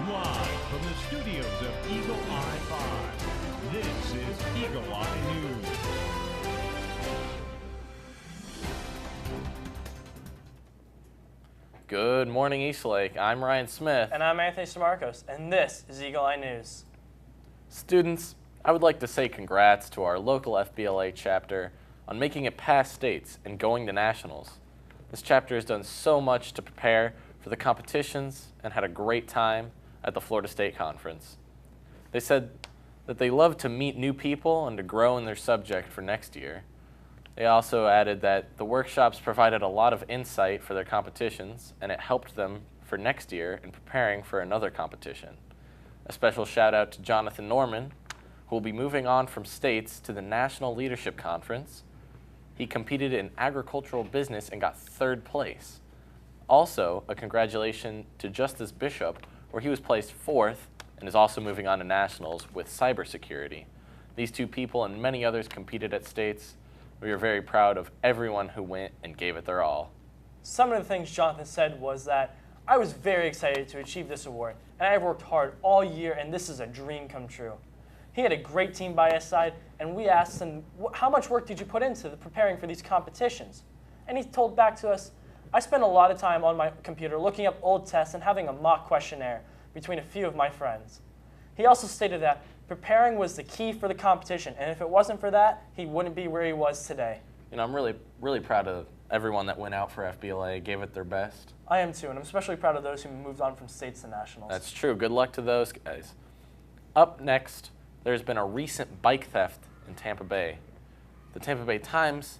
Live from the studios of Eagle Eye 5, this is Eagle Eye News. Good morning, Eastlake. I'm Ryan Smith. And I'm Anthony Samarkos, and this is Eagle Eye News. Students, I would like to say congrats to our local FBLA chapter on making it past states and going to nationals. This chapter has done so much to prepare for the competitions and had a great time at the Florida State Conference. They said that they love to meet new people and to grow in their subject for next year. They also added that the workshops provided a lot of insight for their competitions, and it helped them for next year in preparing for another competition. A special shout out to Jonathan Norman, who will be moving on from states to the National Leadership Conference. He competed in agricultural business and got 3rd place. Also, a congratulations to Justice Bishop, where he was placed 4th and is also moving on to nationals with cybersecurity. These two people and many others competed at states. We are very proud of everyone who went and gave it their all. Some of the things Jonathan said was that I was very excited to achieve this award, and I've worked hard all year, and this is a dream come true. He had a great team by his side, and we asked him, how much work did you put into preparing for these competitions? And he told back to us, I spent a lot of time on my computer looking up old tests and having a mock questionnaire between a few of my friends. He also stated that preparing was the key for the competition, and if it wasn't for that, he wouldn't be where he was today. You know, I'm really proud of everyone that went out for FBLA, gave it their best. I am too, and I'm especially proud of those who moved on from states to nationals. That's true. Good luck to those guys. Up next, there's been a recent bike theft in Tampa Bay. The Tampa Bay Times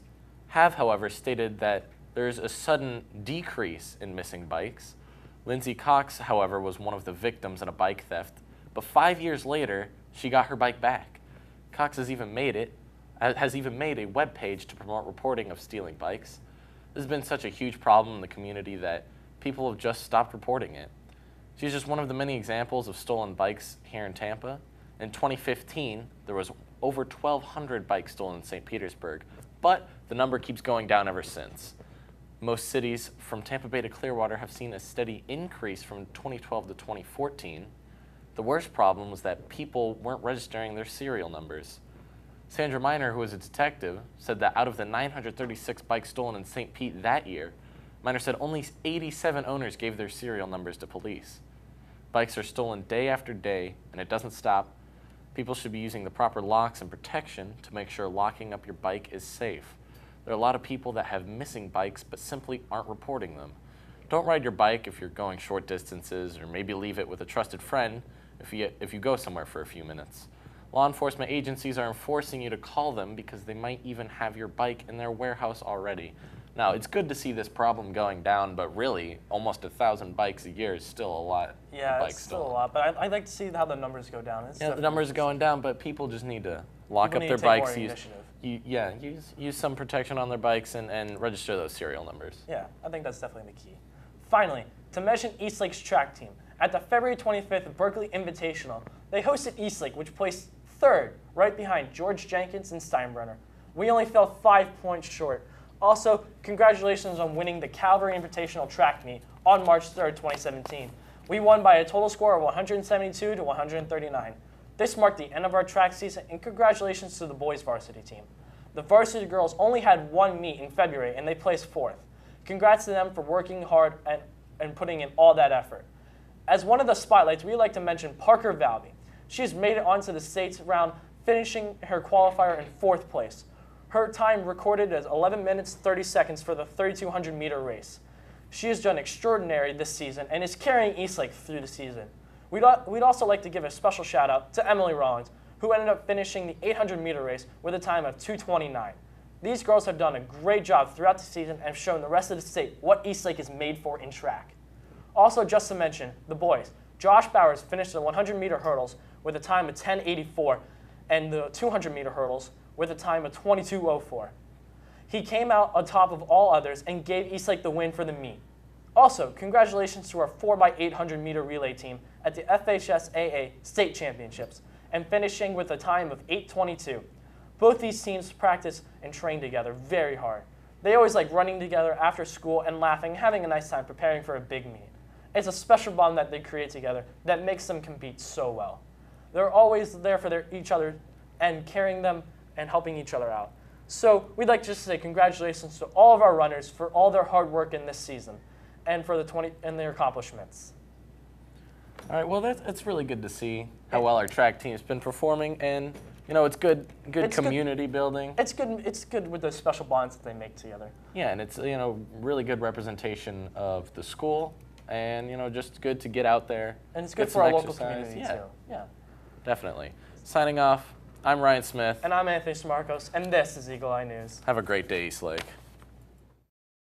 have, however, stated that there's a sudden decrease in missing bikes. Lindsay Cox, however, was one of the victims in a bike theft, but 5 years later, she got her bike back. Cox has even made a web page to promote reporting of stealing bikes. This has been such a huge problem in the community that people have just stopped reporting it. She's just one of the many examples of stolen bikes here in Tampa. In 2015, there was over 1,200 bikes stolen in St. Petersburg, but the number keeps going down ever since. Most cities from Tampa Bay to Clearwater have seen a steady increase from 2012 to 2014. The worst problem was that people weren't registering their serial numbers. Sandra Miner, who was a detective, said that out of the 936 bikes stolen in St. Pete that year, Miner said only 87 owners gave their serial numbers to police. Bikes are stolen day after day, and it doesn't stop. People should be using the proper locks and protection to make sure locking up your bike is safe. There are a lot of people that have missing bikes but simply aren't reporting them. Don't ride your bike if you're going short distances, or maybe leave it with a trusted friend if you go somewhere for a few minutes. Law enforcement agencies are enforcing you to call them because they might even have your bike in their warehouse already. Now, it's good to see this problem going down, but really, almost 1,000 bikes a year is still a lot. Yeah, it's still a lot, but I'd like to see how the numbers go down. Yeah, the numbers are going down, but people just need to lock up their bikes. Use some protection on their bikes and register those serial numbers. Yeah, I think that's definitely the key. Finally, to mention Eastlake's track team. At the February 25th Berkeley Invitational, they hosted Eastlake, which placed 3rd, right behind George Jenkins and Steinbrenner. We only fell 5 points short. Also, congratulations on winning the Calvary Invitational track meet on March 3rd, 2017. We won by a total score of 172 to 139. This marked the end of our track season, and congratulations to the boys varsity team. The varsity girls only had one meet in February, and they placed 4th. Congrats to them for working hard and putting in all that effort. As one of the spotlights, we'd like to mention Parker Valby. She has made it onto the states round, finishing her qualifier in 4th place. Her time recorded as 11 minutes 30 seconds for the 3,200 meter race. She has done extraordinary this season and is carrying Eastlake through the season. We'd also like to give a special shout out to Emily Rollins, who ended up finishing the 800 meter race with a time of 2:29. These girls have done a great job throughout the season and have shown the rest of the state what Eastlake is made for in track. Also, just to mention, the boys. Josh Bowers finished the 100 meter hurdles with a time of 10:84 and the 200 meter hurdles with a time of 22:04. He came out on top of all others and gave Eastlake the win for the meet. Also, congratulations to our 4x800 meter relay team at the FHSAA State Championships and finishing with a time of 8:22. Both these teams practice and train together very hard. They always like running together after school and laughing, having a nice time preparing for a big meet. It's a special bond that they create together that makes them compete so well. They're always there for each other and carrying them and helping each other out. So we'd like to just say congratulations to all of our runners for all their hard work in this season and for their accomplishments. All right, well, it's really good to see how well our track team's been performing, and it's good community building. It's good with those special bonds that they make together. Yeah, and it's really good representation of the school, and just good to get out there. And it's good get for our some local exercise. community Yeah, too. Yeah. definitely. Signing off, I'm Ryan Smith. And I'm Anthony Samarkos, and this is Eagle Eye News. Have a great day, East Lake.